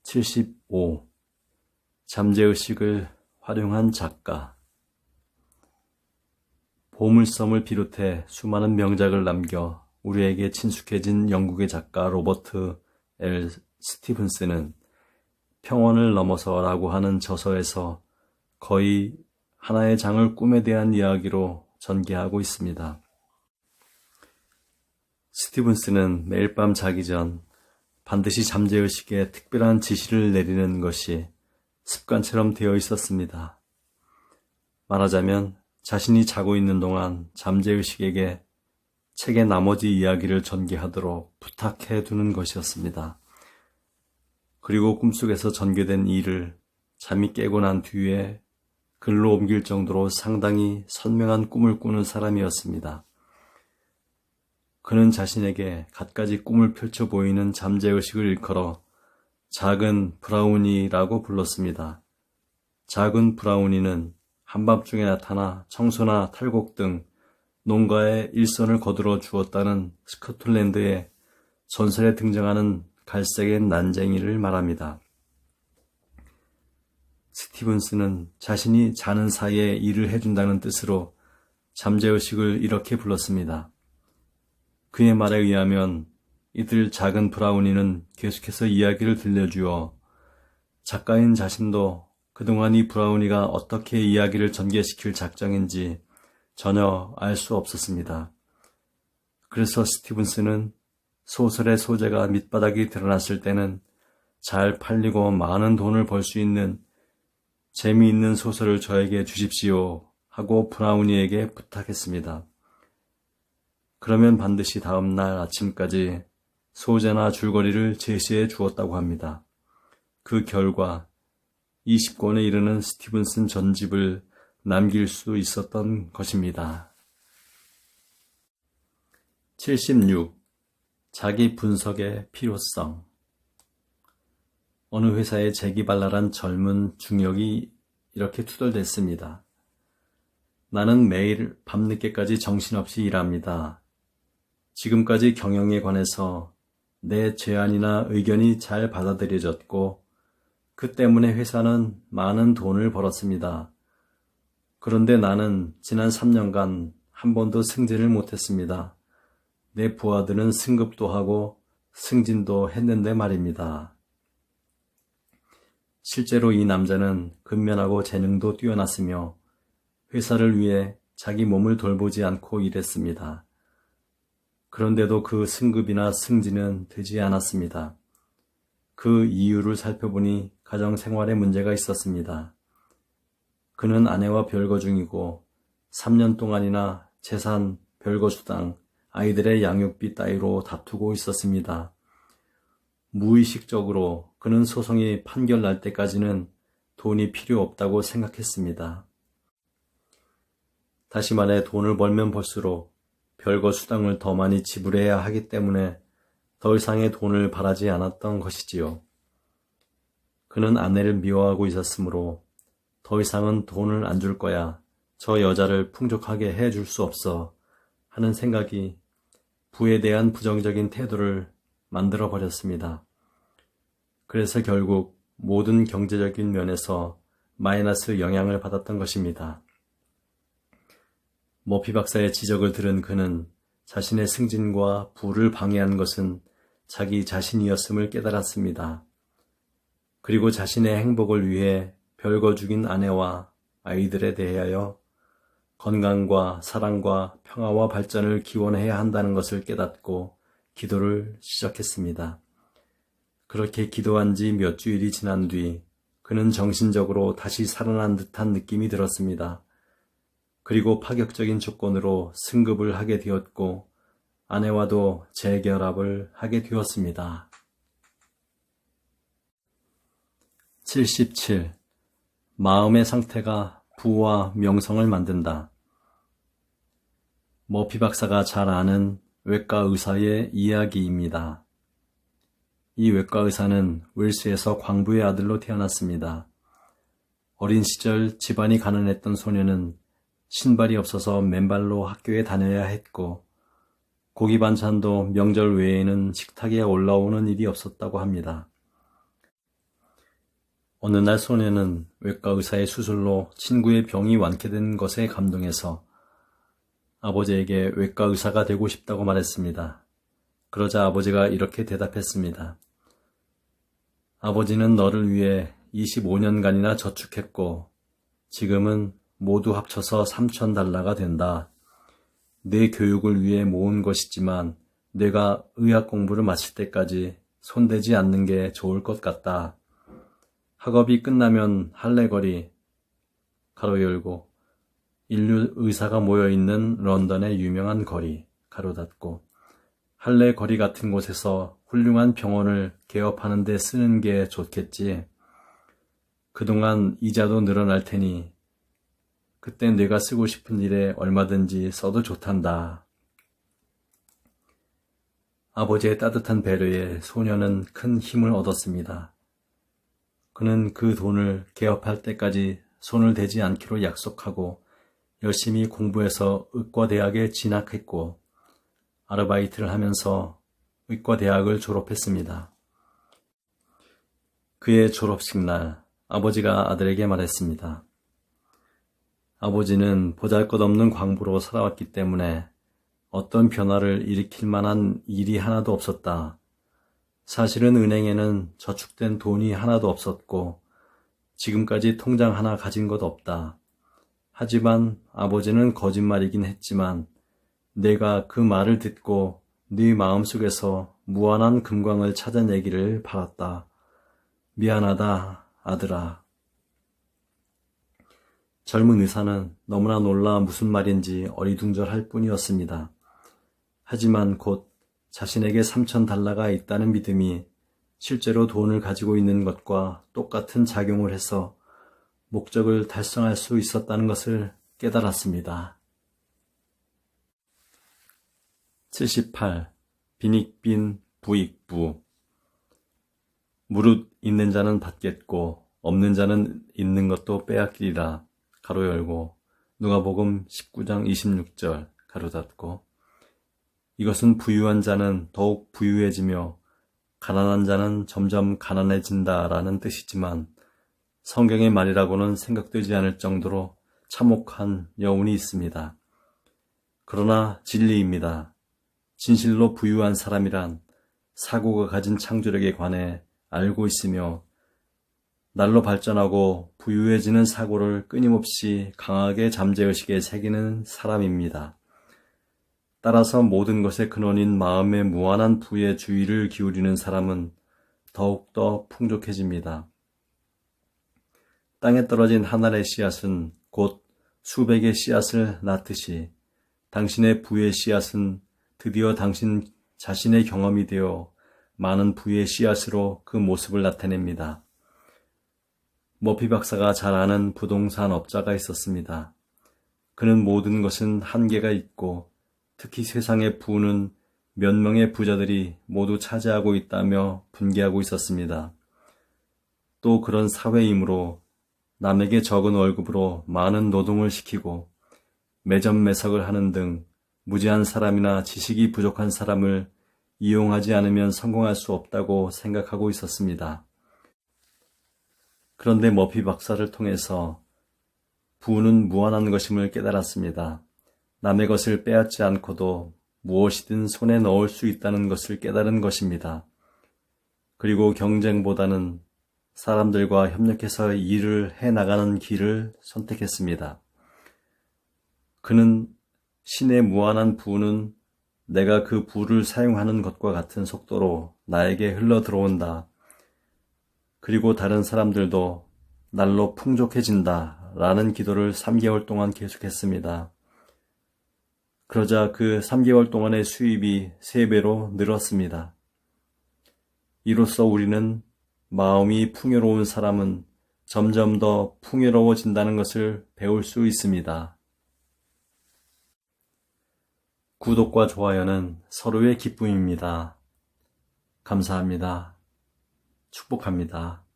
75. 잠재의식을 활용한 작가. 보물섬을 비롯해 수많은 명작을 남겨 우리에게 친숙해진 영국의 작가 로버트 L. 스티븐스는 평원을 넘어서 라고 하는 저서에서 거의 하나의 장을 꿈에 대한 이야기로 전개하고 있습니다. 스티븐스는 매일 밤 자기 전 반드시 잠재의식에 특별한 지시를 내리는 것이 습관처럼 되어 있었습니다. 말하자면 자신이 자고 있는 동안 잠재의식에게 책의 나머지 이야기를 전개하도록 부탁해 두는 것이었습니다. 그리고 꿈속에서 전개된 일을 잠이 깨고 난 뒤에 글로 옮길 정도로 상당히 선명한 꿈을 꾸는 사람이었습니다. 그는 자신에게 갖가지 꿈을 펼쳐 보이는 잠재의식을 일컬어 작은 브라우니라고 불렀습니다. 작은 브라우니는 한밤중에 나타나 청소나 탈곡 등 농가에 일손을 거두어 주었다는 스코틀랜드의 전설에 등장하는 갈색의 난쟁이를 말합니다. 스티븐스는 자신이 자는 사이에 일을 해준다는 뜻으로 잠재의식을 이렇게 불렀습니다. 그의 말에 의하면 이들 작은 브라우니는 계속해서 이야기를 들려주어 작가인 자신도 그동안 이 브라우니가 어떻게 이야기를 전개시킬 작정인지 전혀 알 수 없었습니다. 그래서 스티븐스는 소설의 소재가 밑바닥이 드러났을 때는 잘 팔리고 많은 돈을 벌 수 있는 재미있는 소설을 저에게 주십시오 하고 브라우니에게 부탁했습니다. 그러면 반드시 다음 날 아침까지 소재나 줄거리를 제시해 주었다고 합니다. 그 결과 20권에 이르는 스티븐슨 전집을 남길 수 있었던 것입니다. 76. 자기 분석의 필요성. 어느 회사의 재기발랄한 젊은 중역이 이렇게 투덜댔습니다. 나는 매일 밤늦게까지 정신없이 일합니다. 지금까지 경영에 관해서 내 제안이나 의견이 잘 받아들여졌고 그 때문에 회사는 많은 돈을 벌었습니다. 그런데 나는 지난 3년간 한 번도 승진을 못했습니다. 내 부하들은 승급도 하고 승진도 했는데 말입니다. 실제로 이 남자는 근면하고 재능도 뛰어났으며 회사를 위해 자기 몸을 돌보지 않고 일했습니다. 그런데도 그 승급이나 승진은 되지 않았습니다. 그 이유를 살펴보니 가정생활에 문제가 있었습니다. 그는 아내와 별거 중이고 3년 동안이나 재산, 별거수당, 아이들의 양육비 따위로 다투고 있었습니다. 무의식적으로 그는 소송이 판결 날 때까지는 돈이 필요 없다고 생각했습니다. 다시 말해 돈을 벌면 벌수록 별거 수당을 더 많이 지불해야 하기 때문에 더 이상의 돈을 바라지 않았던 것이지요. 그는 아내를 미워하고 있었으므로 더 이상은 돈을 안 줄 거야. 저 여자를 풍족하게 해줄 수 없어 하는 생각이 부에 대한 부정적인 태도를 만들어 버렸습니다. 그래서 결국 모든 경제적인 면에서 마이너스 영향을 받았던 것입니다. 머피 박사의 지적을 들은 그는 자신의 승진과 부를 방해한 것은 자기 자신이었음을 깨달았습니다. 그리고 자신의 행복을 위해 별거 죽인 아내와 아이들에 대하여 건강과 사랑과 평화와 발전을 기원해야 한다는 것을 깨닫고 기도를 시작했습니다. 그렇게 기도한 지 몇 주일이 지난 뒤 그는 정신적으로 다시 살아난 듯한 느낌이 들었습니다. 그리고 파격적인 조건으로 승급을 하게 되었고 아내와도 재결합을 하게 되었습니다. 77. 마음의 상태가 부와 명성을 만든다. 머피 박사가 잘 아는 외과 의사의 이야기입니다. 이 외과 의사는 웰스에서 광부의 아들로 태어났습니다. 어린 시절 집안이 가난했던 소녀는 신발이 없어서 맨발로 학교에 다녀야 했고 고기 반찬도 명절 외에는 식탁에 올라오는 일이 없었다고 합니다. 어느 날 소녀는 외과 의사의 수술로 친구의 병이 완쾌된 것에 감동해서 아버지에게 외과 의사가 되고 싶다고 말했습니다. 그러자 아버지가 이렇게 대답했습니다. 아버지는 너를 위해 25년간이나 저축했고 지금은 모두 합쳐서 $3,000가 된다. 내 교육을 위해 모은 것이지만 내가 의학 공부를 마칠 때까지 손대지 않는 게 좋을 것 같다. 학업이 끝나면 할례거리, 가로 열고, 인류 의사가 모여있는 런던의 유명한 거리, 가로 닫고, 할례거리 같은 곳에서 훌륭한 병원을 개업하는 데 쓰는 게 좋겠지. 그동안 이자도 늘어날 테니 그때 내가 쓰고 싶은 일에 얼마든지 써도 좋단다. 아버지의 따뜻한 배려에 소녀는 큰 힘을 얻었습니다. 그는 그 돈을 개업할 때까지 손을 대지 않기로 약속하고 열심히 공부해서 의과대학에 진학했고 아르바이트를 하면서 의과대학을 졸업했습니다. 그의 졸업식 날 아버지가 아들에게 말했습니다. 아버지는 보잘것없는 광부로 살아왔기 때문에 어떤 변화를 일으킬 만한 일이 하나도 없었다. 사실은 은행에는 저축된 돈이 하나도 없었고 지금까지 통장 하나 가진 것 없다. 하지만 아버지는 거짓말이긴 했지만 내가 그 말을 듣고 네 마음속에서 무한한 금광을 찾아내기를 바랐다. 미안하다, 아들아. 젊은 의사는 너무나 놀라 무슨 말인지 어리둥절할 뿐이었습니다. 하지만 곧 자신에게 $3,000가 있다는 믿음이 실제로 돈을 가지고 있는 것과 똑같은 작용을 해서 목적을 달성할 수 있었다는 것을 깨달았습니다. 78. 빈익빈 부익부. 무릇 있는 자는 받겠고 없는 자는 있는 것도 빼앗기리라. 가로 열고 누가복음 19장 26절 가로 닫고. 이것은 부유한 자는 더욱 부유해지며 가난한 자는 점점 가난해진다라는 뜻이지만 성경의 말이라고는 생각되지 않을 정도로 참혹한 여운이 있습니다. 그러나 진리입니다. 진실로 부유한 사람이란 사고가 가진 창조력에 관해 알고 있으며 날로 발전하고 부유해지는 사고를 끊임없이 강하게 잠재의식에 새기는 사람입니다. 따라서 모든 것의 근원인 마음의 무한한 부에 주의를 기울이는 사람은 더욱더 풍족해집니다. 땅에 떨어진 한 알의 씨앗은 곧 수백의 씨앗을 낳듯이 당신의 부의 씨앗은 드디어 당신 자신의 경험이 되어 많은 부의 씨앗으로 그 모습을 나타냅니다. 머피 박사가 잘 아는 부동산 업자가 있었습니다. 그는 모든 것은 한계가 있고 특히 세상의 부는 몇 명의 부자들이 모두 차지하고 있다며 분개하고 있었습니다. 또 그런 사회이므로 남에게 적은 월급으로 많은 노동을 시키고 매점매석을 하는 등 무지한 사람이나 지식이 부족한 사람을 이용하지 않으면 성공할 수 없다고 생각하고 있었습니다. 그런데 머피 박사를 통해서 부는 무한한 것임을 깨달았습니다. 남의 것을 빼앗지 않고도 무엇이든 손에 넣을 수 있다는 것을 깨달은 것입니다. 그리고 경쟁보다는 사람들과 협력해서 일을 해나가는 길을 선택했습니다. 그는 신의 무한한 부는 내가 그 부를 사용하는 것과 같은 속도로 나에게 흘러 들어온다. 그리고 다른 사람들도 날로 풍족해진다 라는 기도를 3개월 동안 계속했습니다. 그러자 그 3개월 동안의 수입이 3배로 늘었습니다. 이로써 우리는 마음이 풍요로운 사람은 점점 더 풍요로워진다는 것을 배울 수 있습니다. 구독과 좋아요는 서로의 기쁨입니다. 감사합니다. 축복합니다.